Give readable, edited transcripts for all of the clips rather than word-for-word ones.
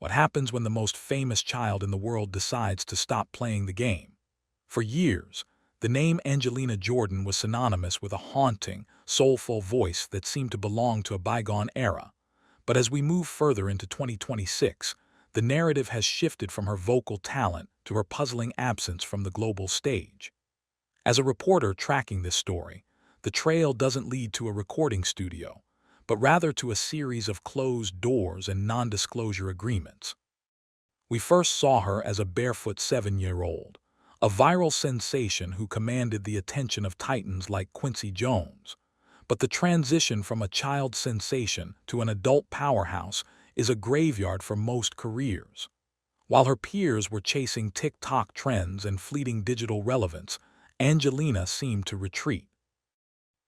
What happens when the most famous child in the world decides to stop playing the game? For years, the name Angelina Jordan was synonymous with a haunting, soulful voice that seemed to belong to a bygone era. But as we move further into 2026, the narrative has shifted from her vocal talent to her puzzling absence from the global stage. As a reporter tracking this story, the trail doesn't lead to a recording studio, but rather to a series of closed doors and non-disclosure agreements. We first saw her as a barefoot 7-year-old, a viral sensation who commanded the attention of titans like Quincy Jones. But the transition from a child sensation to an adult powerhouse is a graveyard for most careers. While her peers were chasing TikTok trends and fleeting digital relevance, Angelina seemed to retreat.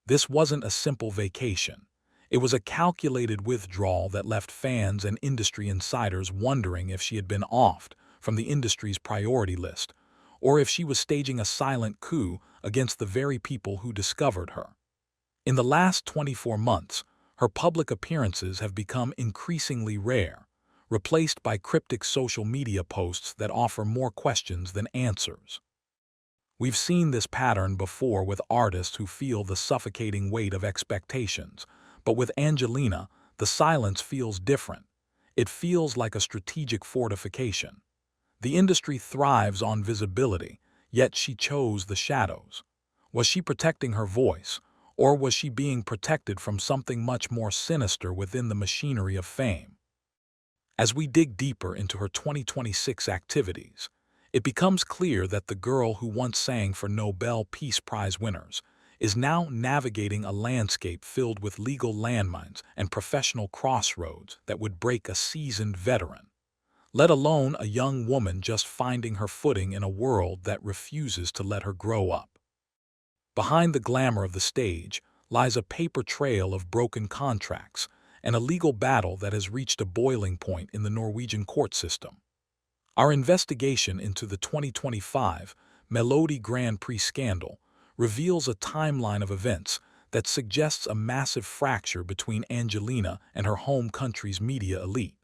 This wasn't a simple vacation. It was a calculated withdrawal that left fans and industry insiders wondering if she had been offed from the industry's priority list, or if she was staging a silent coup against the very people who discovered her. In the last 24 months, her public appearances have become increasingly rare, replaced by cryptic social media posts that offer more questions than answers. We've seen this pattern before with artists who feel the suffocating weight of expectations, but with Angelina, the silence feels different. It feels like a strategic fortification. The industry thrives on visibility, yet she chose the shadows. Was she protecting her voice, or was she being protected from something much more sinister within the machinery of fame? As we dig deeper into her 2026 activities, it becomes clear that the girl who once sang for Nobel Peace Prize winners is now navigating a landscape filled with legal landmines and professional crossroads that would break a seasoned veteran, let alone a young woman just finding her footing in a world that refuses to let her grow up. Behind the glamour of the stage lies a paper trail of broken contracts and a legal battle that has reached a boiling point in the Norwegian court system. Our investigation into the 2025 Melodi Grand Prix scandal reveals a timeline of events that suggests a massive fracture between Angelina and her home country's media elite.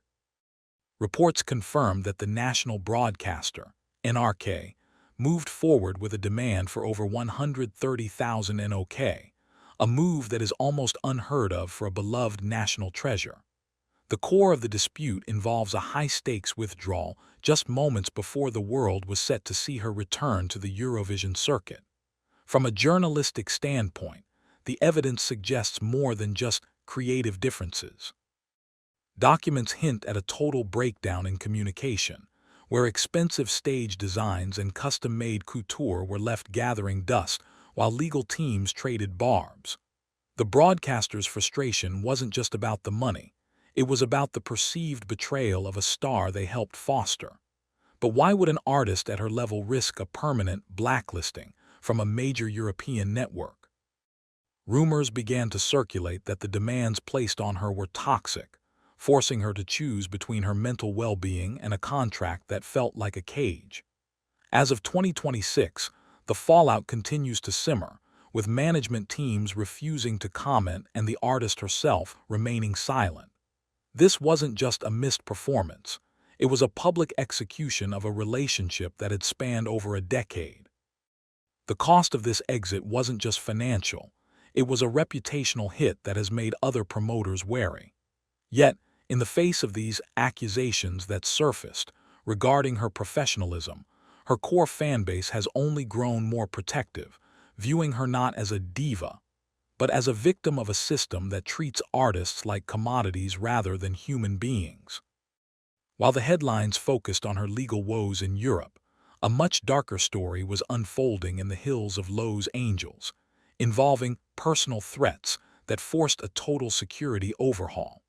Reports confirm that the national broadcaster, NRK, moved forward with a demand for over 130,000 NOK, a move that is almost unheard of for a beloved national treasure. The core of the dispute involves a high-stakes withdrawal just moments before the world was set to see her return to the Eurovision circuit. From a journalistic standpoint, the evidence suggests more than just creative differences. Documents hint at a total breakdown in communication, where expensive stage designs and custom-made couture were left gathering dust while legal teams traded barbs. The broadcaster's frustration wasn't just about the money. It was about the perceived betrayal of a star they helped foster. But why would an artist at her level risk a permanent blacklisting from a major European network? Rumors began to circulate that the demands placed on her were toxic, forcing her to choose between her mental well-being and a contract that felt like a cage. As of 2026, the fallout continues to simmer, with management teams refusing to comment and the artist herself remaining silent. This wasn't just a missed performance. It was a public execution of a relationship that had spanned over a decade. The cost of this exit wasn't just financial. It was a reputational hit that has made other promoters wary. Yet, in the face of these accusations that surfaced regarding her professionalism, her core fanbase has only grown more protective, viewing her not as a diva, but as a victim of a system that treats artists like commodities rather than human beings. While the headlines focused on her legal woes in Europe, a much darker story was unfolding in the hills of Los Angeles, involving personal threats that forced a total security overhaul.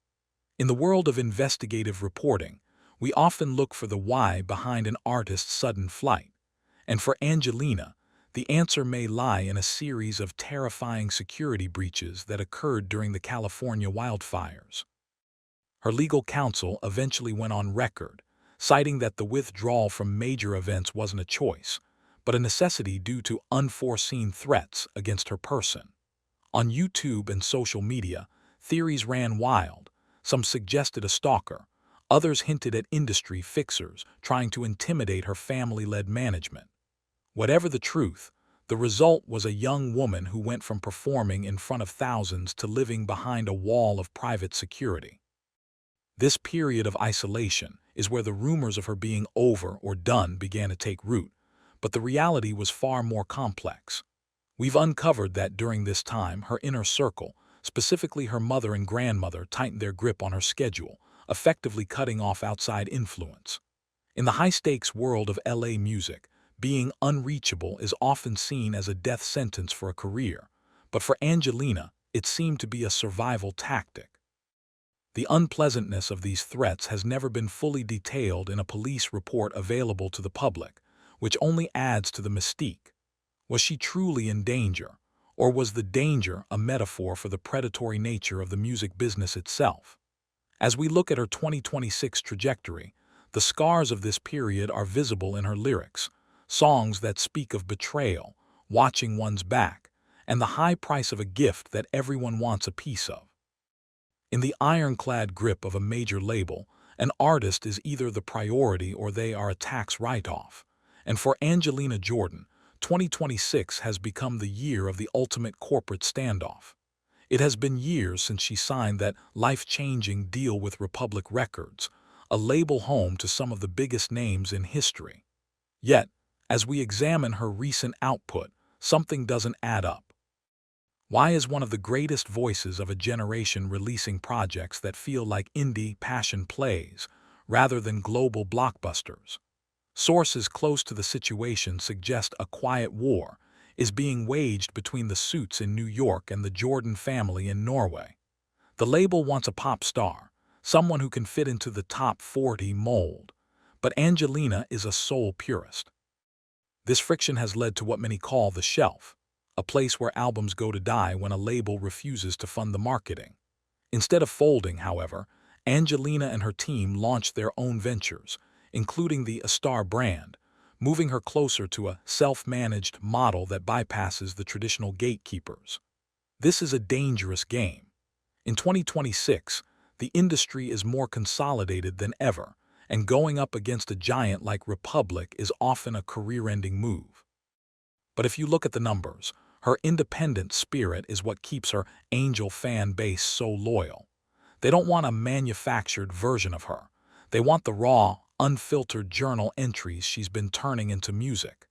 In the world of investigative reporting, we often look for the why behind an artist's sudden flight. And for Angelina, the answer may lie in a series of terrifying security breaches that occurred during the California wildfires. Her legal counsel eventually went on record, citing that the withdrawal from major events wasn't a choice, but a necessity due to unforeseen threats against her person. On YouTube and social media, theories ran wild. Some suggested a stalker, Others hinted at industry fixers trying to intimidate her family-led management. Whatever the truth, the result was a young woman who went from performing in front of thousands to living behind a wall of private security. This period of isolation is where the rumors of her being over or done began to take root, but the reality was far more complex. We've uncovered that during this time, her inner circle, specifically her mother and grandmother, tightened their grip on her schedule, effectively cutting off outside influence. In the high-stakes world of LA music, being unreachable is often seen as a death sentence for a career, but for Angelina, it seemed to be a survival tactic. The unpleasantness of these threats has never been fully detailed in a police report available to the public, which only adds to the mystique. Was she truly in danger, or was the danger a metaphor for the predatory nature of the music business itself? As we look at her 2026 trajectory, the scars of this period are visible in her lyrics, songs that speak of betrayal, watching one's back, and the high price of a gift that everyone wants a piece of. In the ironclad grip of a major label, an artist is either the priority or they are a tax write-off. And for Angelina Jordan, 2026 has become the year of the ultimate corporate standoff. It has been years since she signed that life-changing deal with Republic Records, a label home to some of the biggest names in history. Yet, as we examine her recent output, something doesn't add up. Why is one of the greatest voices of a generation releasing projects that feel like indie passion plays, rather than global blockbusters? Sources close to the situation suggest a quiet war is being waged between the Suits in New York and the Jordan family in Norway. The label wants a pop star, someone who can fit into the top 40 mold, but Angelina is a soul purist. This friction has led to what many call the shelf, a place where albums go to die when a label refuses to fund the marketing. Instead of folding, however, Angelina and her team launched their own ventures, including the A Star brand, moving her closer to a self-managed model that bypasses the traditional gatekeepers. This is a dangerous game. In 2026, the industry is more consolidated than ever, and going up against a giant like Republic is often a career-ending move. But if you look at the numbers, her independent spirit is what keeps her Angel fan base so loyal. They don't want a manufactured version of her. They want the raw, unfiltered journal entries she's been turning into music.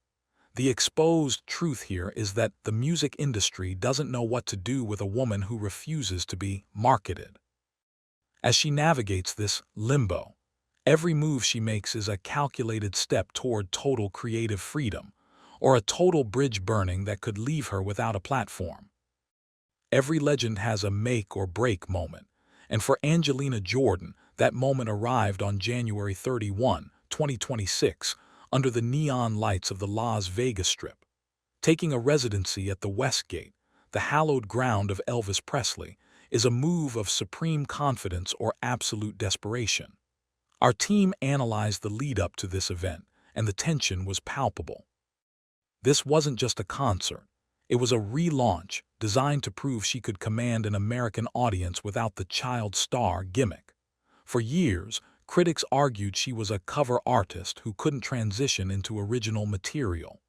The exposed truth here is that the music industry doesn't know what to do with a woman who refuses to be marketed. As she navigates this limbo, every move she makes is a calculated step toward total creative freedom, or a total bridge burning that could leave her without a platform. Every legend has a make or break moment, and for Angelina Jordan, that moment arrived on January 31, 2026, under the neon lights of the Las Vegas Strip. Taking a residency at the Westgate, the hallowed ground of Elvis Presley, is a move of supreme confidence or absolute desperation. Our team analyzed the lead-up to this event, and the tension was palpable. This wasn't just a concert. It was a relaunch designed to prove she could command an American audience without the child star gimmick. For years, critics argued she was a cover artist who couldn't transition into original material.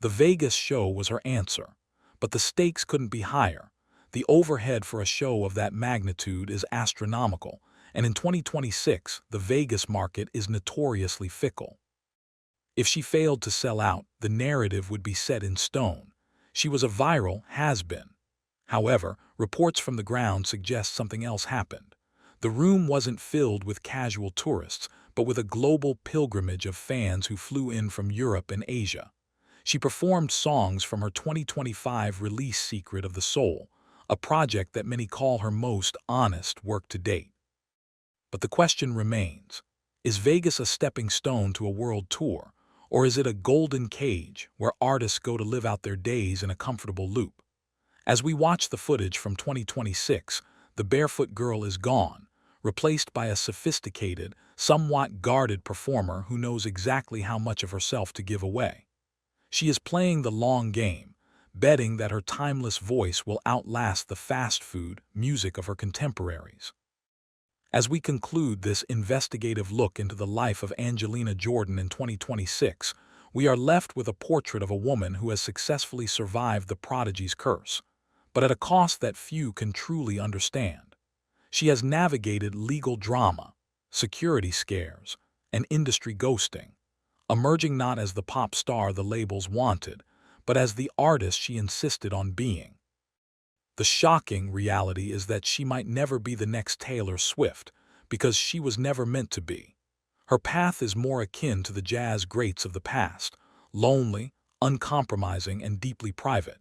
The Vegas show was her answer, but the stakes couldn't be higher. The overhead for a show of that magnitude is astronomical, and in 2026, the Vegas market is notoriously fickle. If she failed to sell out, the narrative would be set in stone. She was a viral has-been. However, reports from the ground suggest something else happened. The room wasn't filled with casual tourists, but with a global pilgrimage of fans who flew in from Europe and Asia. She performed songs from her 2025 release Secret of the Soul, a project that many call her most honest work to date. But the question remains, is Vegas a stepping stone to a world tour, or is it a golden cage where artists go to live out their days in a comfortable loop? As we watch the footage from 2026, the barefoot girl is gone, replaced by a sophisticated, somewhat guarded performer who knows exactly how much of herself to give away. She is playing the long game, betting that her timeless voice will outlast the fast food music of her contemporaries. As we conclude this investigative look into the life of Angelina Jordan in 2026, we are left with a portrait of a woman who has successfully survived the prodigy's curse, but at a cost that few can truly understand. She has navigated legal drama, security scares, and industry ghosting, emerging not as the pop star the labels wanted, but as the artist she insisted on being. The shocking reality is that she might never be the next Taylor Swift, because she was never meant to be. Her path is more akin to the jazz greats of the past, lonely, uncompromising, and deeply private.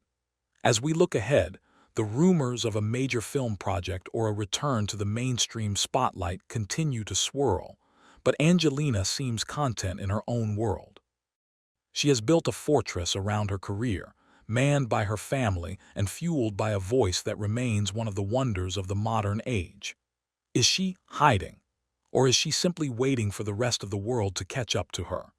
As we look ahead, the rumors of a major film project or a return to the mainstream spotlight continue to swirl, but Angelina seems content in her own world. She has built a fortress around her career, manned by her family and fueled by a voice that remains one of the wonders of the modern age. Is she hiding, or is she simply waiting for the rest of the world to catch up to her?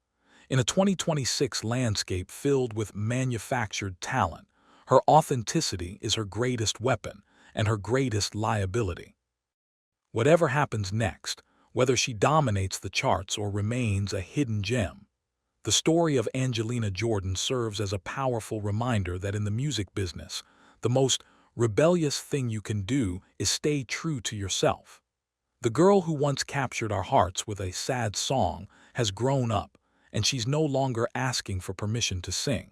In a 2026 landscape filled with manufactured talent, her authenticity is her greatest weapon and her greatest liability. Whatever happens next, whether she dominates the charts or remains a hidden gem, the story of Angelina Jordan serves as a powerful reminder that in the music business, the most rebellious thing you can do is stay true to yourself. The girl who once captured our hearts with a sad song has grown up, and she's no longer asking for permission to sing.